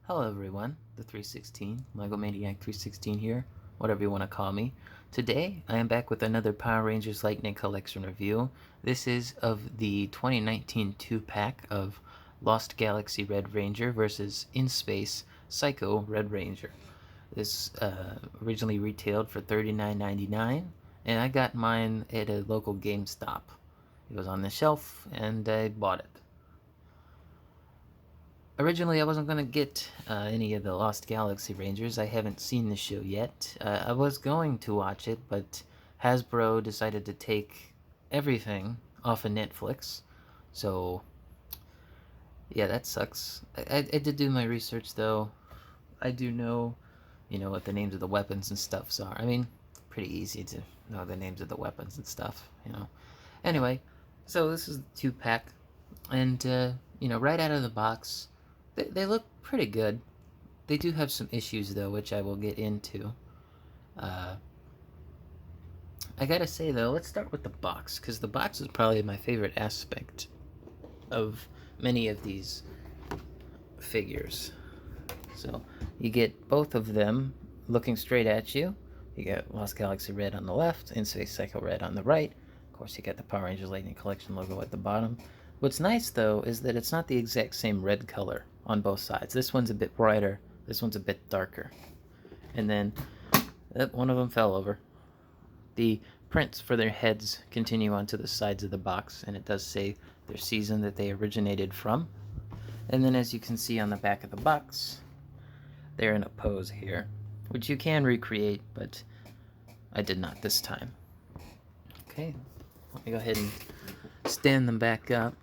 Hello everyone, the 316, LEGO Maniac 316 here, whatever you want to call me. Today, I am back with another Power Rangers Lightning Collection review. This is of the 2019 2-pack of Lost Galaxy Red Ranger versus In Space Psycho Red Ranger. This originally retailed for $39.99, and I got mine at a local GameStop. It was on the shelf, and I bought it. Originally, I wasn't going to get any of the Lost Galaxy Rangers. I haven't seen the show yet. I was going to watch it, but Hasbro decided to take everything off of Netflix. So, yeah, that sucks. I did do my research, though. I do know, what the names of the weapons and stuffs are. I mean, pretty easy to know the names of the weapons and stuff. Anyway, so this is the 2-pack. And, right out of the box, they look pretty good. They do have some issues, though, which I will get into. I gotta say, though, let's start with the box, because the box is probably my favorite aspect of many of these figures. So, you get both of them looking straight at you. You got Lost Galaxy Red on the left, In Space Psycho Red on the right. Of course, you got the Power Rangers Lightning Collection logo at the bottom. What's nice, though, is that it's not the exact same red color on both sides. This one's a bit brighter, this one's a bit darker. And then, one of them fell over. The prints for their heads continue onto the sides of the box, and it does say their season that they originated from. And then, as you can see on the back of the box, they're in a pose here, which you can recreate, but I did not this time. Okay, let me go ahead and stand them back up.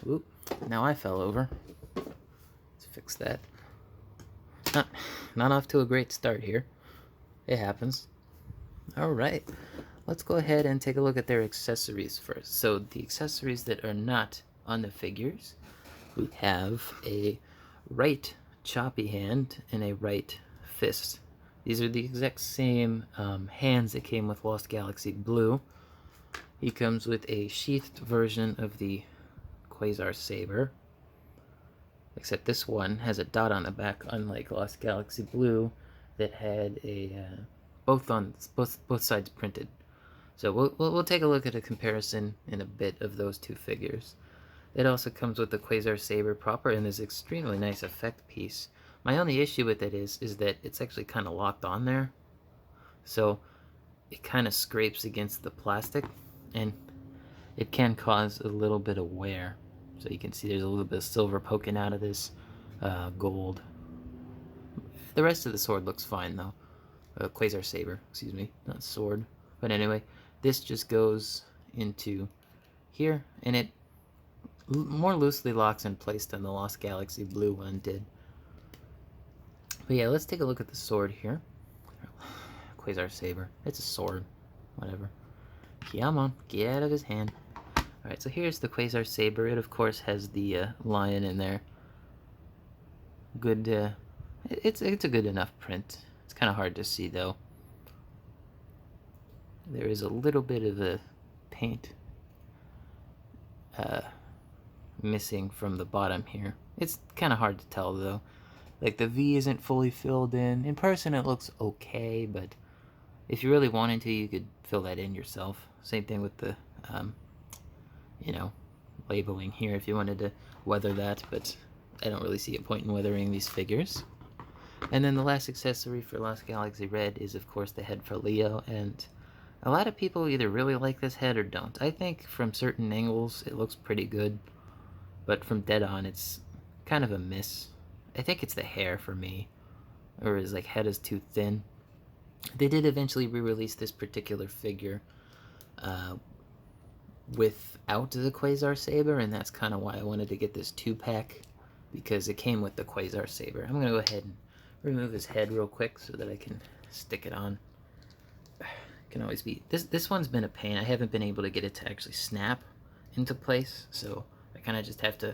Oop, now I fell over. Let's fix that. Not off to a great start here. It happens. Alright, let's go ahead and take a look at their accessories first. So the accessories that are not on the figures, we have a right choppy hand and a right fist. These are the exact same hands that came with Lost Galaxy Blue. He comes with a sheathed version of the Quasar Saber, except this one has a dot on the back, unlike Lost Galaxy Blue that had a both sides printed. So we'll take a look at a comparison in a bit of those two figures. It also comes with the Quasar Saber proper and this extremely nice effect piece. My only issue with it is that it's actually kind of locked on there, so it kind of scrapes against the plastic, and it can cause a little bit of wear. So you can see there's a little bit of silver poking out of this gold. The rest of the sword looks fine, though. Quasar Saber, excuse me, not sword. But anyway, this just goes into here, and it more loosely locks in place than the Lost Galaxy Blue one did. But yeah, let's take a look at the sword here. Quasar Saber. It's a sword. Whatever. Come on, get out of his hand. Alright, so here's the Quasar Saber. It, of course, has the lion in there. Good, it's a good enough print. It's kind of hard to see, though. There is a little bit of the paint missing from the bottom here. It's kind of hard to tell, though. Like, the V isn't fully filled in. In person, it looks okay, but if you really wanted to, you could fill that in yourself. Same thing with the, labeling here if you wanted to weather that, but I don't really see a point in weathering these figures. And then the last accessory for Lost Galaxy Red is, of course, the head for Leo, and a lot of people either really like this head or don't. I think from certain angles it looks pretty good, but from dead on it's kind of a miss. I think it's the hair for me, or his head is too thin. They did eventually re-release this particular figure without the Quasar Saber, and that's kind of why I wanted to get this 2-pack, because it came with the Quasar Saber. I'm going to go ahead and remove his head real quick so that I can stick it on. It can always be... This one's been a pain. I haven't been able to get it to actually snap into place, so I kind of just have to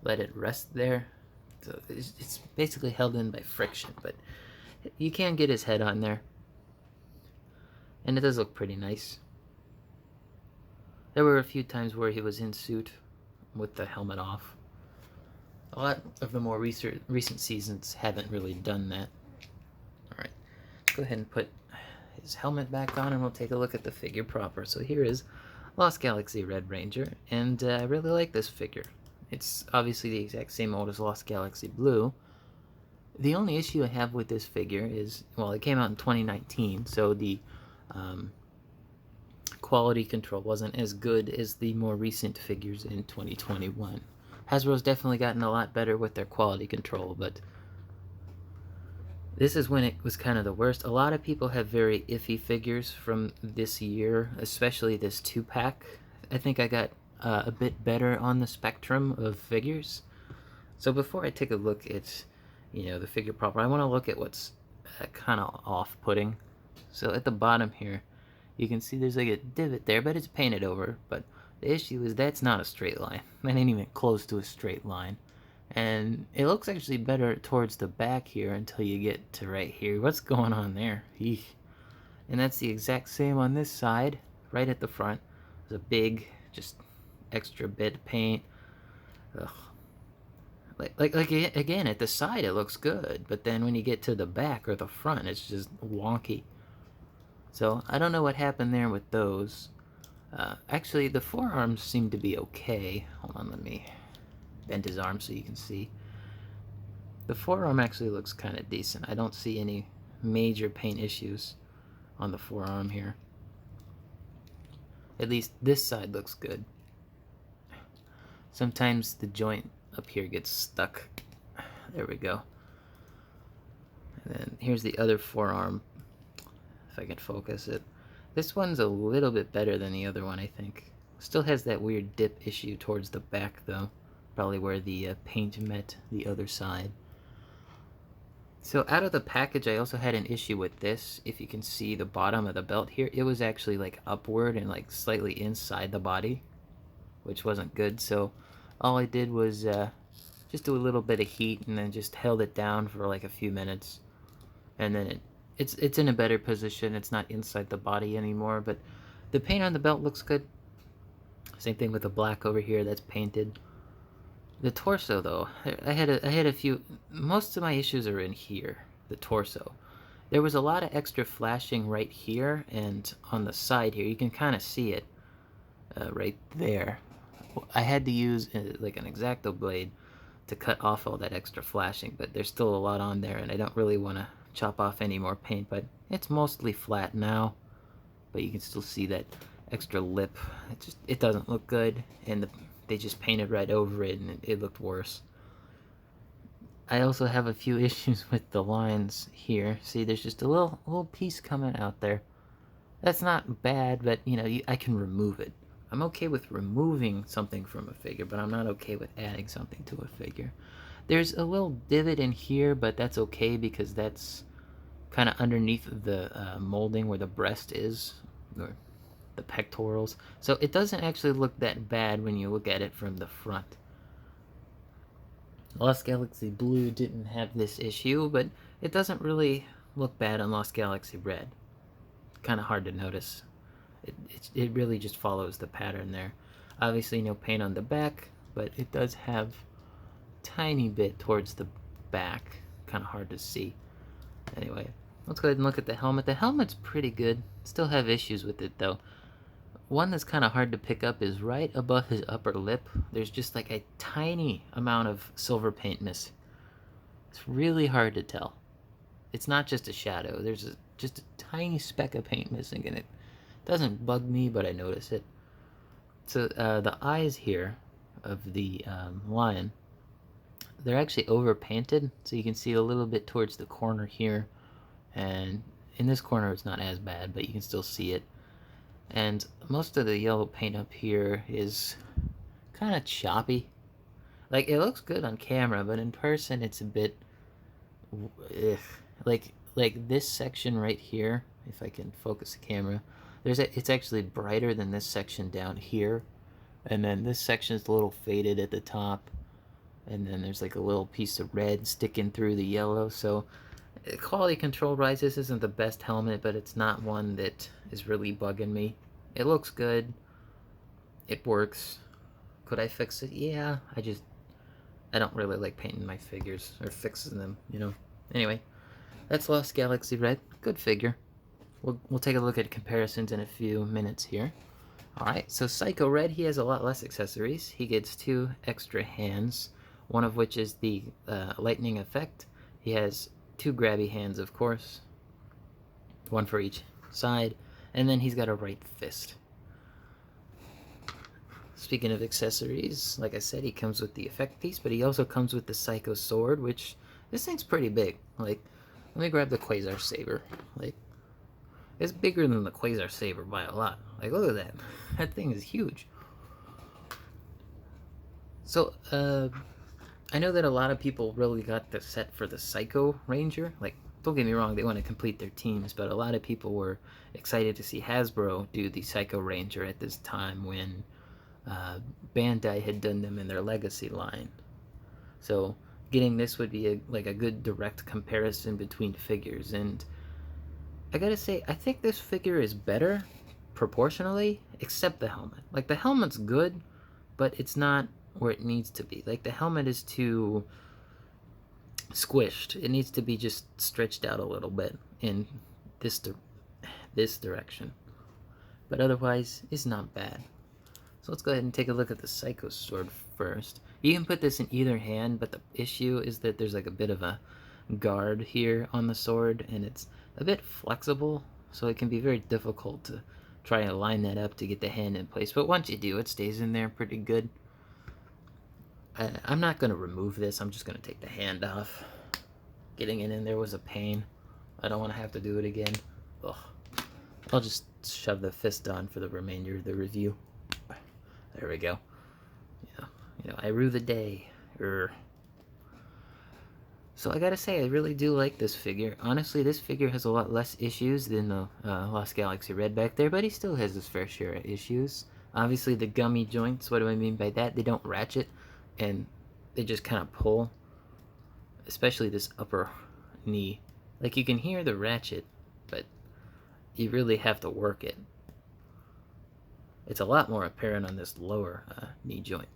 let it rest there. So it's basically held in by friction, but you can get his head on there. And it does look pretty nice. There were a few times where he was in suit with the helmet off. A lot of the more recent seasons haven't really done that. Alright, let's go ahead and put his helmet back on and we'll take a look at the figure proper. So here is Lost Galaxy Red Ranger, and I really like this figure. It's obviously the exact same mold as Lost Galaxy Blue. The only issue I have with this figure is, well, it came out in 2019, so the quality control wasn't as good as the more recent figures in 2021. Hasbro's definitely gotten a lot better with their quality control, but this is when it was kind of the worst. A lot of people have very iffy figures from this year, especially this 2-pack. I think I got a bit better on the spectrum of figures. So before I take a look at, the figure proper, I want to look at what's kind of off-putting. So at the bottom here, you can see there's like a divot there, but it's painted over. But the issue is that's not a straight line. That ain't even close to a straight line. And it looks actually better towards the back here until you get to right here. What's going on there? Eesh. And that's the exact same on this side, right at the front. There's a big, just extra bit of paint. Ugh. Like again, at the side it looks good, but then when you get to the back or the front, it's just wonky. So I don't know what happened there with those. Actually, the forearms seem to be okay. Hold on, let me bend his arm so you can see. The forearm actually looks kind of decent. I don't see any major paint issues on the forearm here. At least this side looks good. Sometimes the joint up here gets stuck. There we go. And then here's the other forearm, if I can focus it. This one's a little bit better than the other one, I think. Still has that weird dip issue towards the back, though. Probably where the paint met the other side. So out of the package, I also had an issue with this. If you can see the bottom of the belt here, it was actually like upward and like slightly inside the body, which wasn't good. So all I did was just do a little bit of heat and then just held it down for like a few minutes. And then it's in a better position. It's not inside the body anymore, but the paint on the belt looks good. Same thing with the black over here that's painted. The torso, though, I had a few. Most of my issues are in here. The torso. There was a lot of extra flashing right here and on the side here. You can kind of see it right there. I had to use like an X-Acto blade to cut off all that extra flashing, but there's still a lot on there, and I don't really want to chop off any more paint. But it's mostly flat now. But you can still see that extra lip. It doesn't look good, and they just painted right over it and it looked worse. I also have a few issues with the lines here. See, there's just a little piece coming out there. That's not bad, but I can remove it. I'm okay with removing something from a figure, but I'm not okay with adding something to a figure. There's a little divot in here, but that's okay because that's kind of underneath the molding where the breast is, or the pectorals. So it doesn't actually look that bad when you look at it from the front. Lost Galaxy Blue didn't have this issue, but it doesn't really look bad on Lost Galaxy Red. Kind of hard to notice. It really just follows the pattern there. Obviously no paint on the back, but it does have a tiny bit towards the back. Kind of hard to see. Anyway, let's go ahead and look at the helmet. The helmet's pretty good. Still have issues with it, though. One that's kind of hard to pick up is right above his upper lip. There's just like a tiny amount of silver paint missing. It's really hard to tell. It's not just a shadow. There's just a tiny speck of paint missing, and it doesn't bug me, but I notice it. So the eyes here of the lion, they're actually over painted, so you can see a little bit towards the corner here, and in this corner it's not as bad, but you can still see it. And most of the yellow paint up here is kind of choppy. Like, it looks good on camera, but in person it's a bit ugh. Like this section right here, if I can focus the camera, it's actually brighter than this section down here, and then this section is a little faded at the top, and then there's like a little piece of red sticking through the yellow. So quality control wise, this isn't the best helmet, but it's not one that is really bugging me. It looks good. It works. Could I fix it? Yeah, I don't really like painting my figures or fixing them, you know. Anyway, that's Lost Galaxy Red. Good figure. We'll take a look at comparisons in a few minutes here. Alright, so Psycho Red, he has a lot less accessories. He gets 2 extra hands, one of which is the lightning effect. He has 2 grabby hands, of course, one for each side, and then he's got a right fist. Speaking of accessories, like I said, he comes with the effect piece, but he also comes with the Psycho Sword, which, this thing's pretty big. Like, let me grab the Quasar Saber. Like, it's bigger than the Quasar Saber by a lot. Like, look at that. That thing is huge. So, I know that a lot of people really got the set for the Psycho Ranger. Like, don't get me wrong, they want to complete their teams, but a lot of people were excited to see Hasbro do the Psycho Ranger at this time when Bandai had done them in their Legacy line. So getting this would be like a good direct comparison between figures, and I gotta say, I think this figure is better proportionally, except the helmet. Like, the helmet's good, but it's not where it needs to be. Like, the helmet is too squished. It needs to be just stretched out a little bit in this direction. But otherwise, it's not bad. So let's go ahead and take a look at the Psycho Sword first. You can put this in either hand, but the issue is that there's like a bit of a guard here on the sword, and it's a bit flexible, so it can be very difficult to try and line that up to get the hand in place. But once you do, it stays in there pretty good. I'm not going to remove this, I'm just going to take the hand off. Getting it in there was a pain. I don't want to have to do it again. Ugh. I'll just shove the fist on for the remainder of the review. There we go. You know, I rue the day. So I gotta say, I really do like this figure. Honestly, this figure has a lot less issues than the Lost Galaxy Red back there, but he still has his fair share of issues. Obviously, the gummy joints, what do I mean by that? They don't ratchet, and they just kind of pull. Especially this upper knee. Like, you can hear the ratchet, but you really have to work it. It's a lot more apparent on this lower knee joint.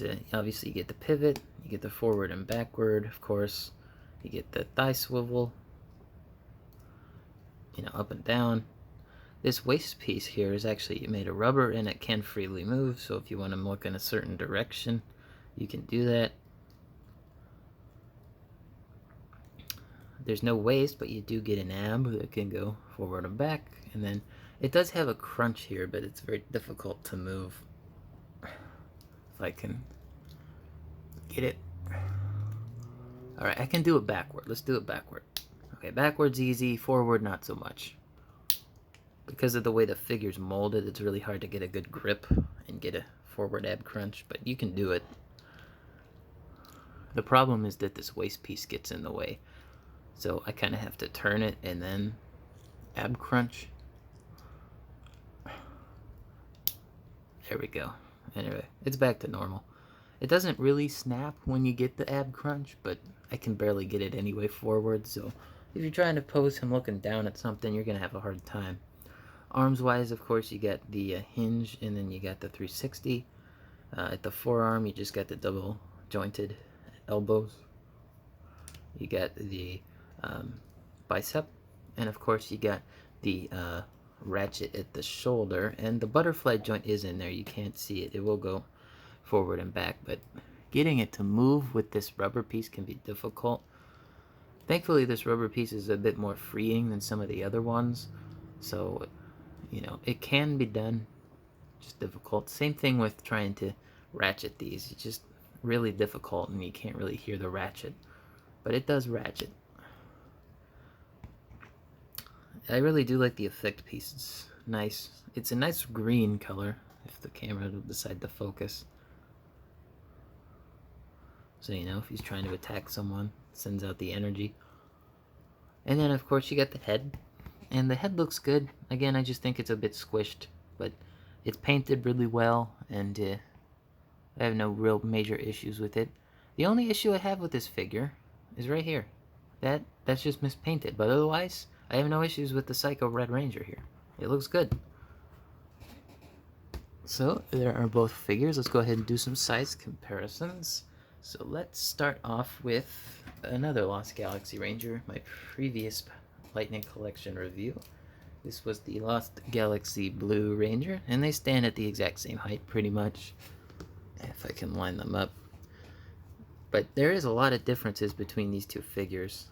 And, obviously, you get the pivot, you get the forward and backward, of course. You get the thigh swivel, you know, up and down. This waist piece here is actually made of rubber, and it can freely move, so if you want to look in a certain direction, you can do that. There's no waist, but you do get an ab that can go forward and back, and then it does have a crunch here, but it's very difficult to move. If I can get it. Alright, I can do it backward. Let's do it backward. Okay, backward's easy, forward not so much. Because of the way the figure's molded, it's really hard to get a good grip and get a forward ab crunch, but you can do it. The problem is that this waist piece gets in the way. So I kind of have to turn it and then ab crunch. There we go. Anyway, it's back to normal. It doesn't really snap when you get the ab crunch, but I can barely get it anyway forward, so if you're trying to pose him looking down at something, you're going to have a hard time. Arms wise, of course, you got the hinge, and then you got the 360. At the forearm, you just got the double jointed elbows. You got the bicep, and of course you got the ratchet at the shoulder, and the butterfly joint is in there. You can't see it. It will go forward and back, but getting it to move with this rubber piece can be difficult. Thankfully, this rubber piece is a bit more freeing than some of the other ones, so you know, it can be done, just difficult. Same thing with trying to ratchet these. It's just really difficult, and you can't really hear the ratchet, but it does ratchet. I really do like the effect piece. It's nice. It's a nice green color, if the camera will decide to focus. So, you know, if he's trying to attack someone, it sends out the energy. And then, of course, you got the head. And the head looks good. Again, I just think it's a bit squished, but it's painted really well, and I have no real major issues with it. The only issue I have with this figure is right here. That's just mispainted, but otherwise, I have no issues with the Psycho Red Ranger here. It looks good. So there are both figures. Let's go ahead and do some size comparisons. So let's start off with another Lost Galaxy Ranger, my previous Lightning Collection review. This was the Lost Galaxy Blue Ranger, and they stand at the exact same height pretty much, if I can line them up. But there is a lot of differences between these two figures,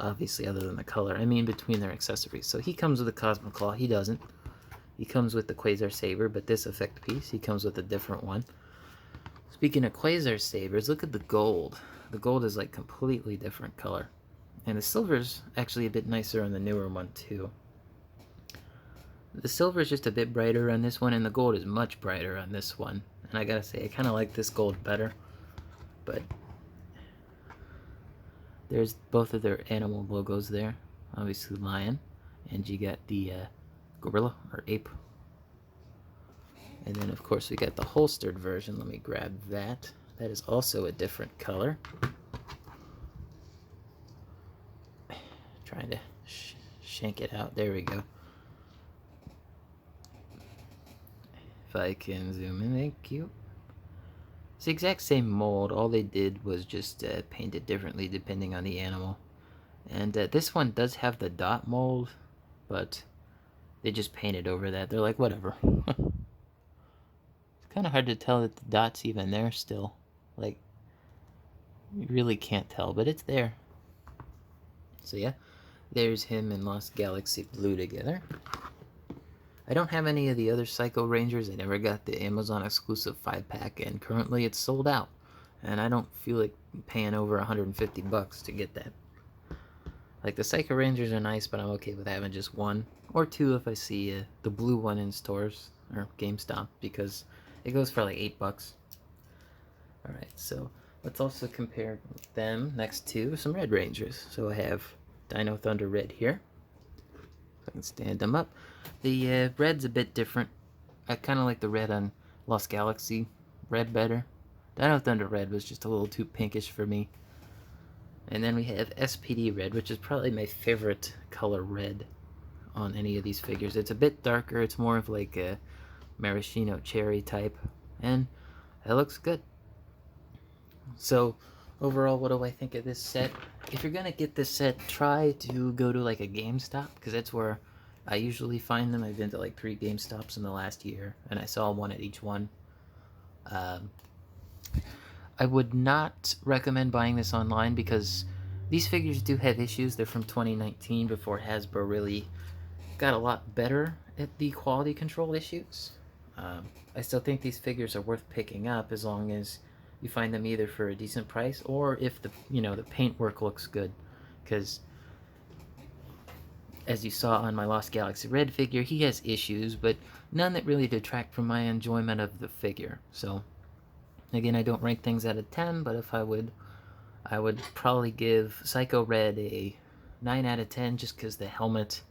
obviously other than the color. I mean between their accessories. So he comes with a Cosmic Claw, he doesn't. He comes with the Quasar Saber, but this effect piece, he comes with a different one. Speaking of Quasar Sabers, look at the gold. The gold is like completely different color. And the silver's actually a bit nicer on the newer one too. The silver is just a bit brighter on this one, and the gold is much brighter on this one. And I gotta say, I kind of like this gold better. But there's both of their animal logos there. Obviously lion. And you got the gorilla or ape. And then of course we got the holstered version. Let me grab that. That is also a different color. Trying to shank it out. There we go. If I can zoom in, thank you. It's the exact same mold. All they did was just paint it differently depending on the animal. And this one does have the dot mold, but they just painted over that. They're like, whatever. It's kind of hard to tell that the dot's even there still. Like, you really can't tell, but it's there. So yeah, there's him and Lost Galaxy Blue together. I don't have any of the other Psycho Rangers. I never got the Amazon exclusive 5-pack, and currently it's sold out. And I don't feel like paying over 150 bucks to get that. Like, the Psycho Rangers are nice, but I'm okay with having just one or two if I see the blue one in stores or GameStop, because it goes for like 8 bucks. Alright, so let's also compare them next to some Red Rangers. So I have Dino Thunder Red here. If I can stand them up. The red's a bit different. I kind of like the red on Lost Galaxy Red better. Dino Thunder Red was just a little too pinkish for me. And then we have SPD Red, which is probably my favorite color red on any of these figures. It's a bit darker. It's more of like a maraschino cherry type. And it looks good. So overall, what do I think of this set? If you're gonna get this set, try to go to like a GameStop, because that's where I usually find them. I've been to like 3 GameStops in the last year, and I saw one at each one. I would not recommend buying this online, because these figures do have issues. They're from 2019, before Hasbro really got a lot better at the quality control issues. I still think these figures are worth picking up as long as you find them either for a decent price, or if the paintwork looks good, because as you saw on my Lost Galaxy Red figure, he has issues, but none that really detract from my enjoyment of the figure. So again, I don't rank things out of 10, but if I would probably give Psycho Red a 9 out of 10, just because the helmet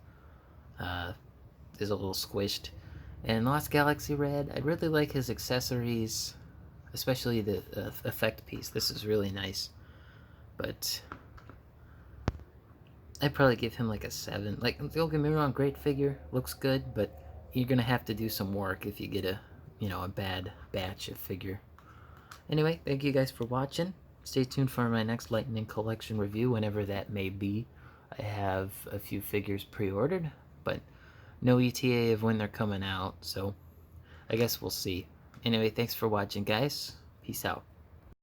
is a little squished. And Lost Galaxy Red, I really like his accessories, especially the effect piece. This is really nice. But I'd probably give him like a 7. Like, don't get me wrong, great figure, looks good, but you're gonna have to do some work if you get a bad batch of figure. Anyway, thank you guys for watching. Stay tuned for my next Lightning Collection review, whenever that may be. I have a few figures pre-ordered, but no ETA of when they're coming out, so I guess we'll see. Anyway, thanks for watching, guys. Peace out.